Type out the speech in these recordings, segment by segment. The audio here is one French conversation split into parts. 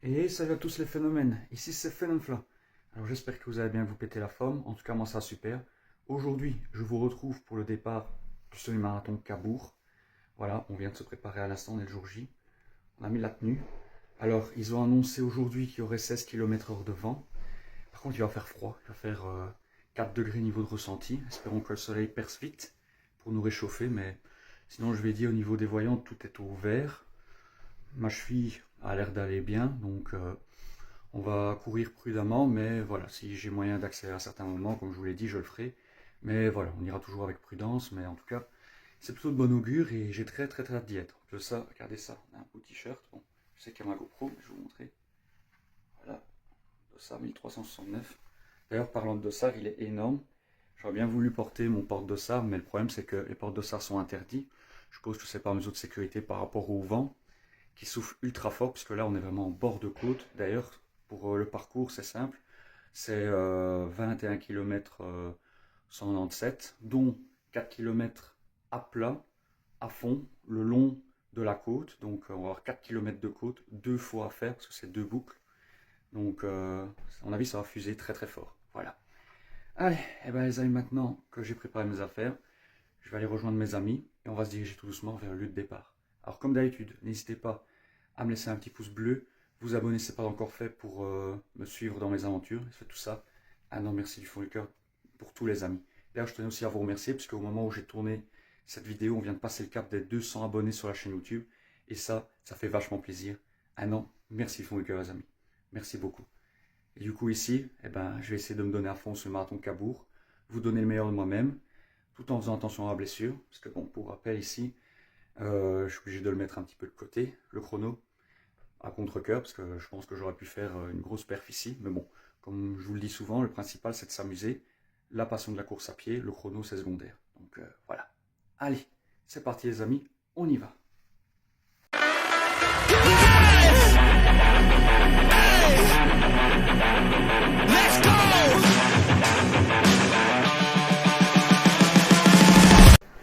Et salut à tous les phénomènes, ici c'est Phénomfla. Alors j'espère que vous allez bien vous péter la forme, en tout cas moi ça va super. Aujourd'hui je vous retrouve pour le départ du semi-marathon Cabourg. Voilà, on vient de se préparer à l'instant, on est le jour J. On a mis la tenue. Alors ils ont annoncé aujourd'hui qu'il y aurait 16 km/h de vent. Par contre il va faire froid, il va faire 4 degrés niveau de ressenti. Espérons que le soleil perce vite pour nous réchauffer, mais sinon je vais dire au niveau des voyantes tout est au vert. Ma cheville a l'air d'aller bien, donc on va courir prudemment, mais voilà, si j'ai moyen d'accélérer à certains moments, comme je vous l'ai dit, je le ferai. Mais voilà, on ira toujours avec prudence, mais en tout cas, c'est plutôt de bon augure et j'ai très hâte d'y être. En plus ça, regardez ça, on a un beau t-shirt, bon, je sais qu'il y a ma GoPro, mais je vais vous montrer. Voilà, Dossard 1369. D'ailleurs, parlant de Dossard, il est énorme. J'aurais bien voulu porter mon porte-dossard, mais le problème c'est que les porte-dossards sont interdits. Je suppose que c'est par mesure de sécurité par rapport au vent, qui souffle ultra fort, puisque là on est vraiment en bord de côte. D'ailleurs, pour le parcours, c'est simple, c'est 21 km 197, dont 4 km à plat, à fond, le long de la côte. Donc on va avoir 4 km de côte, 2 fois à faire, parce que c'est 2 boucles. Donc à mon avis, ça va fuser très fort. Voilà. Allez, et ben les amis, maintenant que j'ai préparé mes affaires, je vais aller rejoindre mes amis, et on va se diriger tout doucement vers le lieu de départ. Alors comme d'habitude, n'hésitez pas à me laisser un petit pouce bleu, vous abonner si ce n'est pas encore fait pour me suivre dans mes aventures, et tout ça. Un non merci du fond du cœur pour tous les amis. D'ailleurs, je tenais aussi à vous remercier, puisque au moment où j'ai tourné cette vidéo, on vient de passer le cap des 200 abonnés sur la chaîne YouTube, et ça fait vachement plaisir. Un non merci du fond du cœur les amis, merci beaucoup. Et du coup ici, je vais essayer de me donner à fond sur le marathon Cabourg, vous donner le meilleur de moi-même, tout en faisant attention à la blessure, parce que bon, pour rappel ici, je suis obligé de le mettre un petit peu de côté, le chrono, à contre-cœur, parce que je pense que j'aurais pu faire une grosse perf ici, mais bon, comme je vous le dis souvent, le principal c'est de s'amuser, la passion de la course à pied, le chrono c'est secondaire, donc voilà. Allez, c'est parti les amis, on y va.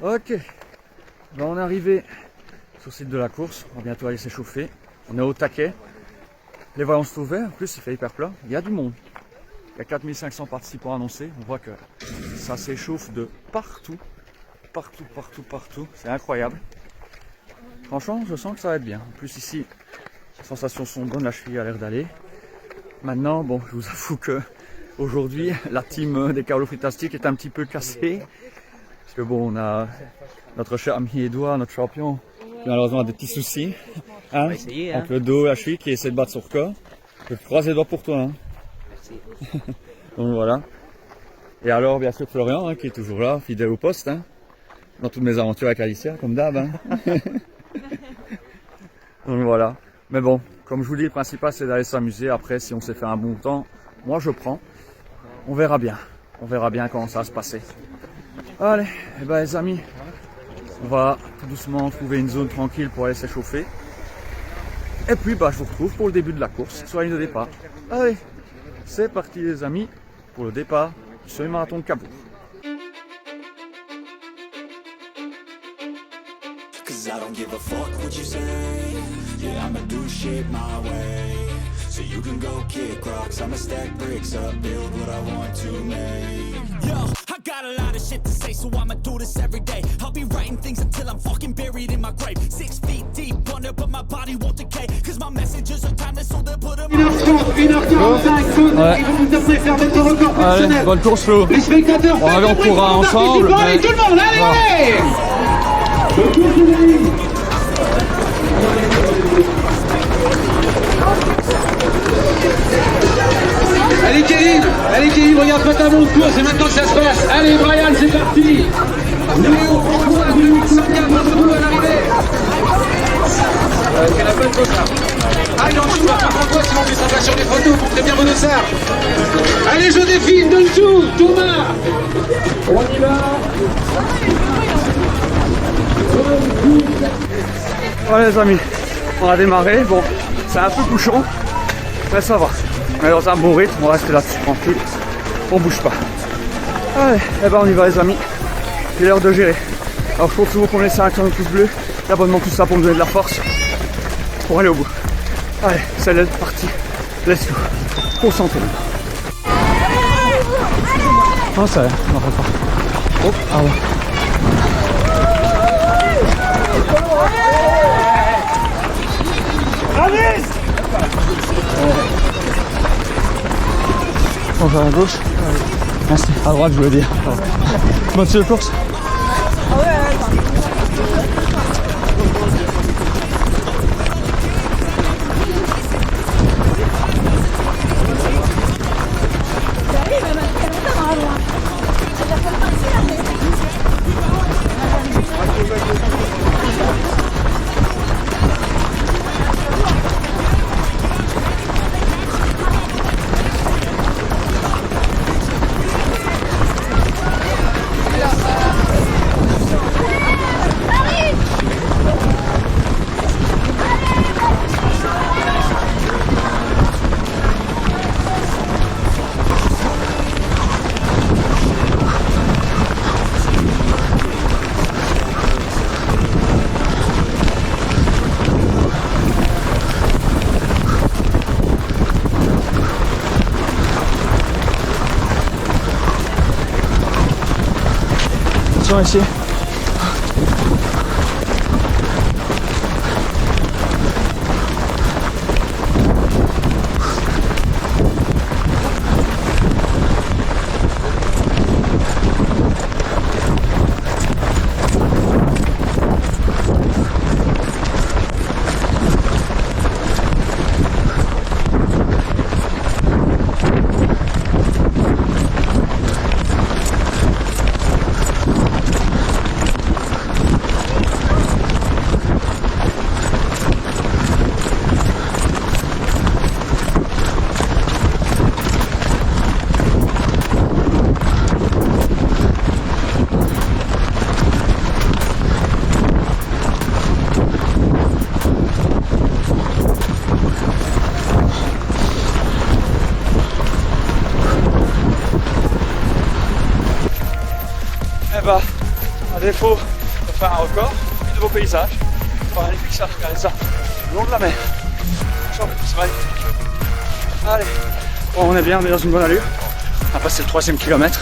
Ok, ben on est arrivé sur le site de la course, on va bientôt aller s'échauffer, on est au taquet, les voyants sont ouverts, en plus il fait hyper plat, il y a du monde, il y a 4500 participants annoncés, on voit que ça s'échauffe de partout, c'est incroyable. Franchement je sens que ça va être bien, en plus ici les sensations sont bonnes, la cheville a l'air d'aller. Maintenant bon je vous avoue que aujourd'hui la team des Carlo Fritastiques est un petit peu cassée. Parce que bon, on a notre cher ami Edouard, notre champion, qui malheureusement a des petits soucis. Hein, entre le dos et la cheville, qui essaie de battre son record. Je croise les doigts pour toi. Hein. Merci. Donc voilà. Et alors, bien sûr, Florian, hein, qui est toujours là, fidèle au poste. Hein, dans toutes mes aventures avec Alicia, comme d'hab. Hein. Donc voilà. Mais bon, comme je vous dis, le principal c'est d'aller s'amuser. Après, si on sait faire un bon temps, moi je prends. On verra bien. On verra bien comment ça va se passer. Allez, et ben les amis, on va tout doucement trouver une zone tranquille pour aller s'échauffer. Et puis je vous retrouve pour le début de la course, sur la ligne de départ. Allez, c'est parti les amis, pour le départ du semi-marathon de Cabourg. So you can go kick rocks, I'ma stack bricks up, build what I want to make. Yo, I got a lot of shit to say, so I'ma do this every day. I'll be writing things until I'm fucking buried in my grave. 6 feet deep under, but my body won't decay. Cause my messages are timeless, so they'll put them 1h45, ils vont nous faire mettre le record personnel. Allez, bonne course Flo. Les spectateurs, on avait en courra ensemble. Allez tout le monde, allez. Allez Kevin, regarde pas ta montre, cours, c'est maintenant que ça se passe. Allez Brian, c'est parti. Léo, François, 2024, retrouve à l'arrivée. C'est la bonne chose là. Allez, on joue à François, si on fait ça sur des photos pour très bien vos dossards. Allez Joséphine, dessous, Thomas. On y va. Voilà les amis, on a démarré, bon, c'est un peu bouchon, mais ça va. On est dans un bon rythme, on va rester là-dessus tranquille, on bouge pas. Allez, et ben on y va les amis, c'est l'heure de gérer. Alors je compte sur vous pour me laisser un pouce bleu, l'abonnement, tout ça pour me donner de la force, pour aller au bout. Allez, c'est la partie. Let's go. Concentrez. Non, ça va, on va pas. Oh, ah ouais. On va à gauche. Merci. À droite, je voulais dire. Monsieur de course. Ici. bah, à défaut de faire un record, de beaux paysages, magnifique ça, regardez ça, le long de la mer. C'est magnifique. Allez, bon, on est bien, on est dans une bonne allure. On a passé le 3e kilomètre.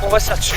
On reste là-dessus.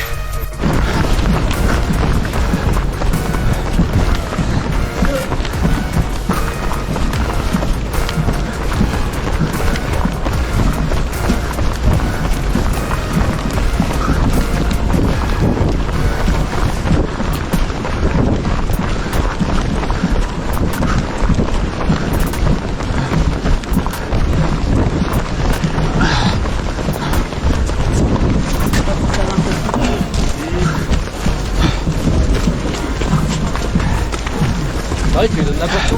Ouais, tu lui donnes n'importe où.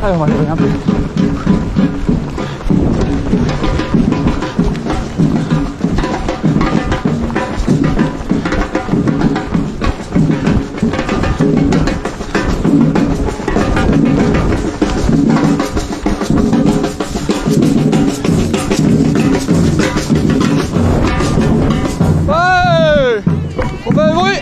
Allez, on va aller un peu. Ouais, on fait le bruit.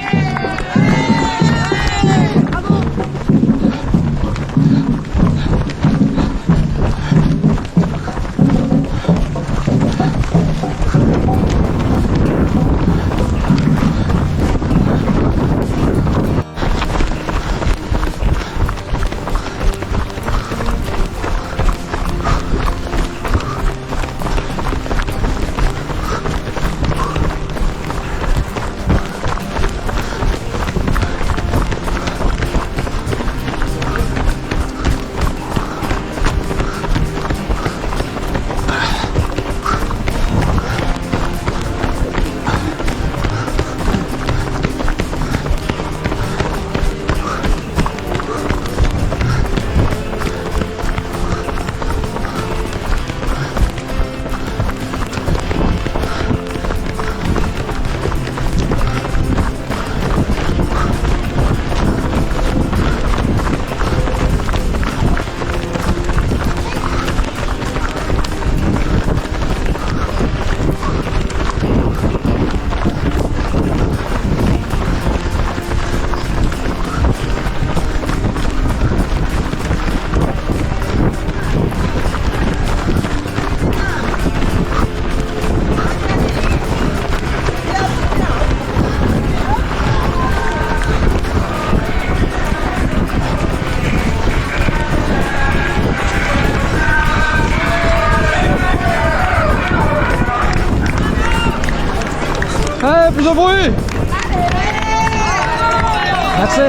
de bruit. Merci.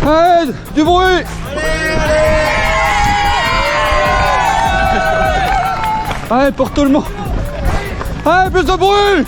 Allez, du bruit. Allez, pour tout le monde. Allez, plus de bruit.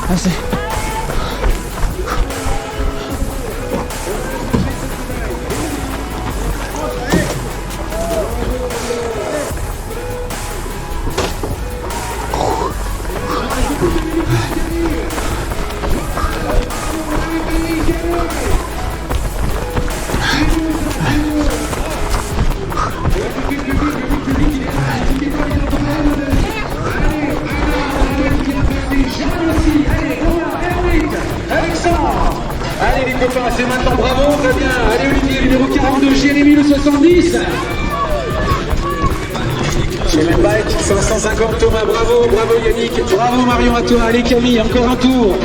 Merci. Allez les copains, c'est maintenant, bravo, très bien. Allez Olivier, numéro 42, Jérémy le 70. Chez le bike, 550 Thomas, bravo, bravo Yannick, bravo Marion à toi. Allez Camille, encore un tour.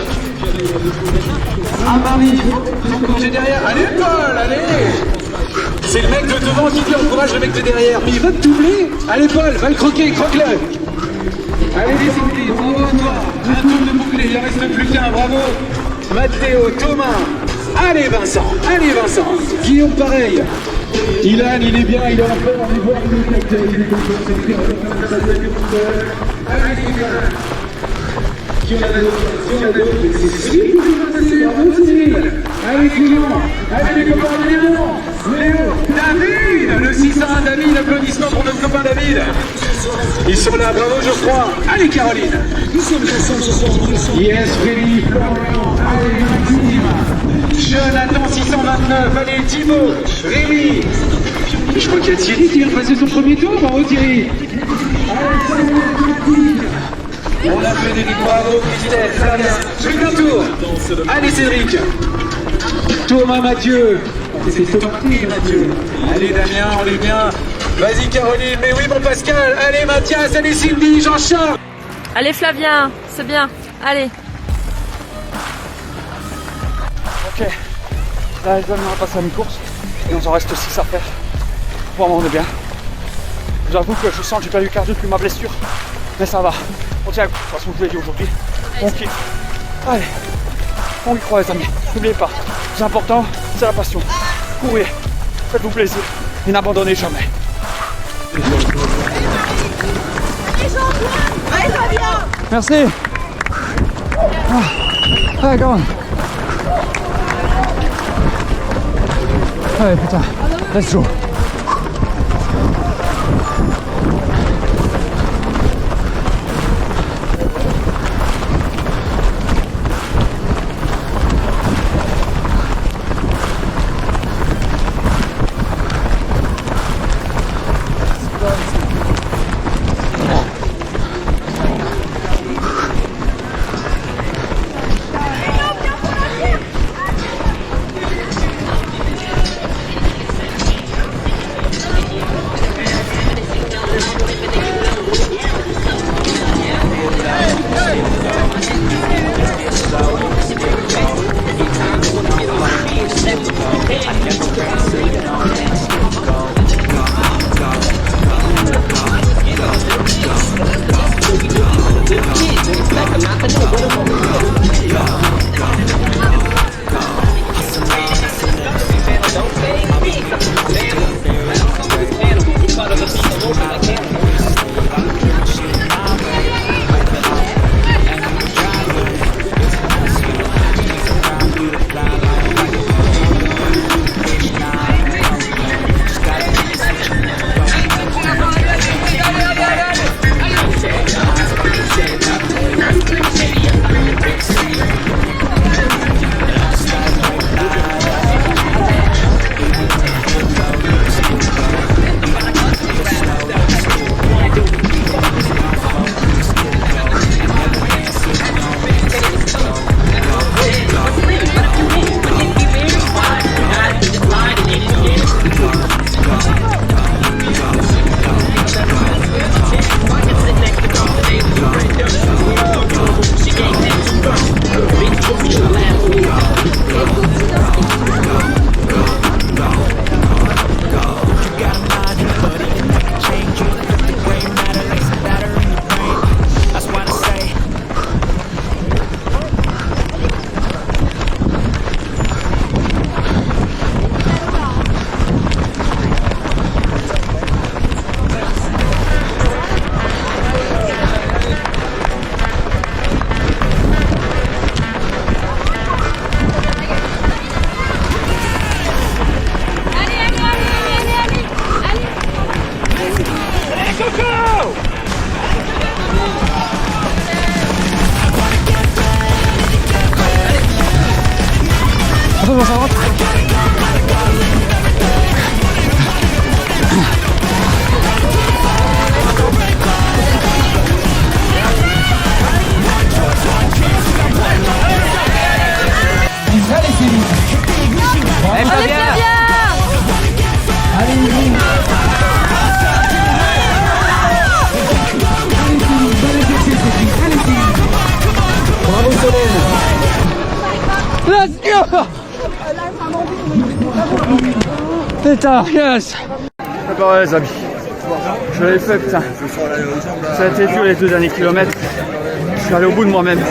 Ah Marie, j'ai derrière. Allez Paul, allez. C'est le mec de devant qui te encourage le mec de derrière. Mais il va te doubler. Allez Paul, va le croquer, croque-le. Allez les cyclistes, bravo à toi. Un tour de bouclé, il en reste plus qu'un, bravo. Mathéo, Thomas, allez Vincent, Guillaume pareil, Ilan il est bien, il est en forme, on est voir, il est concentré, allez allez Clément, allez les copains, Léo, David, le 601 David, applaudissements pour notre copain David. Ils sont là, bravo Geoffroy. Allez Caroline. Yes, Frédéric, Florian, allez Maxime, Jonathan 629, allez Thibaut, Rémi. Je crois qu'il y a Thierry qui vient de passer son premier tour, bravo Thierry. On a Frédéric, bravo Christelle, très bien. Second tour. Allez Cédric. Thomas Mathieu. C'est Thomas Mathieu. Allez Damien, on est bien. Vas-y Caroline, mais oui mon Pascal. Allez Mathias, allez Cindy, Jean-Charles. Allez Flavien, c'est bien. Allez. Ok, là je dois me repasser à mi-course. Il nous en reste 6 à faire. Pour moi on est bien. Je vous avoue que je sens que j'ai perdu le cardio depuis ma blessure. Mais ça va. On tient à coup. De toute façon je vous l'ai dit aujourd'hui. On kiffe. Allez, on y croit les amis. N'oubliez pas, le plus important c'est la passion. Courez, faites-vous plaisir et n'abandonnez jamais. Merci. Allez, come on. Allez, putain, let's go. Bravo Solène. Let's go! Putain, yes! C'est pas vrai les amis. Je l'ai fait putain. Ça a été dur les 2 derniers kilomètres. Je suis allé au bout de moi-même.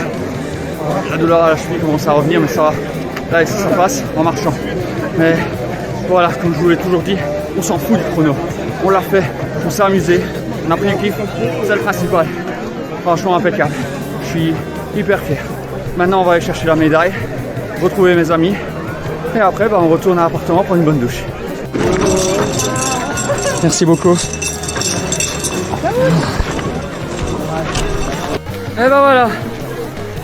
La douleur à la cheville commence à revenir mais ça va. Là et ça passe en marchant. Mais voilà, comme je vous l'ai toujours dit, on s'en fout du chrono. On l'a fait, on s'est amusé, on a pris du kiff, c'est le principal. Franchement impeccable. Je suis hyper fier. Maintenant on va aller chercher la médaille, retrouver mes amis. Et après on retourne à l'appartement pour une bonne douche. Merci beaucoup. Et ben voilà,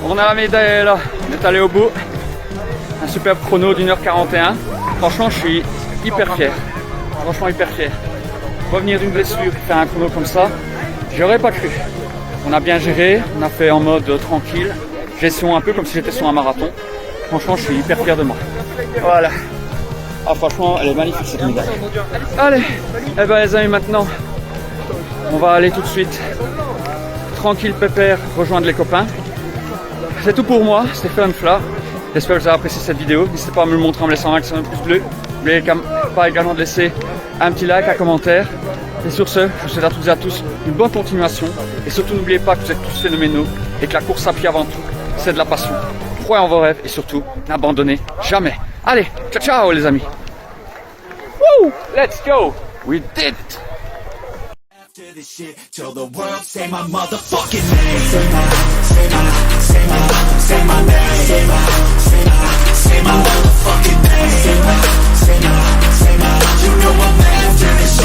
on a la médaille là, on est allé au bout. Un superbe chrono d'1h41. Franchement je suis hyper fier. Franchement hyper fier. Revenir d'une blessure, faire un chrono comme ça, j'aurais pas cru. On a bien géré, on a fait en mode tranquille. Gestion un peu comme si j'étais sur un marathon. Franchement je suis hyper fier de moi. Voilà. Ah franchement elle est magnifique cette médaille. Allez, et ben les amis maintenant, on va aller tout de suite, tranquille pépère, rejoindre les copains. C'est tout pour moi, c'était Fun. J'espère que vous avez apprécié cette vidéo. N'hésitez pas à me le montrer en me laissant un pouce bleu. N'oubliez pas également de laisser un petit like, un commentaire. Et sur ce, je vous souhaite à toutes et à tous une bonne continuation. Et surtout n'oubliez pas que vous êtes tous phénoménaux et que la course à pied avant tout, c'est de la passion. Croyez en vos rêves et surtout, n'abandonnez jamais. Allez, ciao ciao les amis. Woo! Let's go! We did it! After this shit, till the world say my motherfucking name. Say my name. Say my motherfucking name. You know I'm after this shit.